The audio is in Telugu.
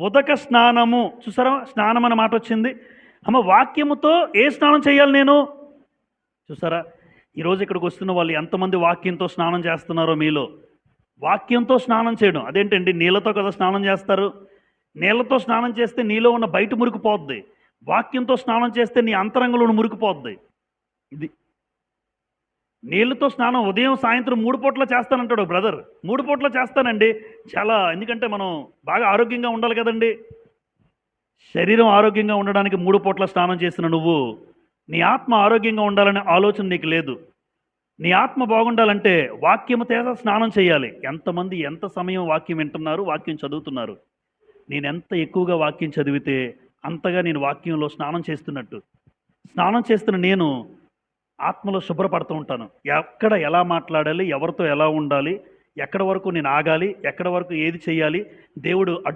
ఉదక స్నానము చూసారా, స్నానం అన్న మాట వచ్చింది. అమ్మ వాక్యముతో ఏ స్నానం చేయాలి నేను? చూసారా, ఈరోజు ఇక్కడికి వస్తున్న వాళ్ళు ఎంతమంది వాక్యంతో స్నానం చేస్తున్నారో మీలో. వాక్యంతో స్నానం చేయడం అదేంటండి? నీళ్ళతో కదా స్నానం చేస్తారు. నీళ్ళతో స్నానం చేస్తే నీలో ఉన్న బయట మురికిపోద్ది. వాక్యంతో స్నానం చేస్తే నీ అంతరంగంలో మురికిపోద్ది. ఇది నీళ్ళతో స్నానం ఉదయం సాయంత్రం 3 పూట్ల చేస్తానంటాడు బ్రదర్. 3 పూట్ల చేస్తానండి. చాలా, ఎందుకంటే మనం బాగా ఆరోగ్యంగా ఉండాలి కదండి. శరీరం ఆరోగ్యంగా ఉండడానికి 3 పూట్ల స్నానం చేసిన నువ్వు, నీ ఆత్మ ఆరోగ్యంగా ఉండాలనే ఆలోచన నీకు లేదు. నీ ఆత్మ బాగుండాలంటే వాక్యము చేత స్నానం చేయాలి. ఎంతమంది ఎంత సమయం వాక్యం వింటున్నారు, వాక్యం చదువుతున్నారు? నేనెంత ఎక్కువగా వాక్యం చదివితే అంతగా నేను వాక్యంలో స్నానం చేస్తున్నట్టు. స్నానం చేస్తున్న నేను ఆత్మలో శుభ్రపడుతూ ఉంటాను. ఎక్కడ ఎలా మాట్లాడాలి, ఎవరితో ఎలా ఉండాలి, ఎక్కడ వరకు నేను ఆగాలి, ఎక్కడ వరకు ఏది చేయాలి, దేవుడు అడ్డు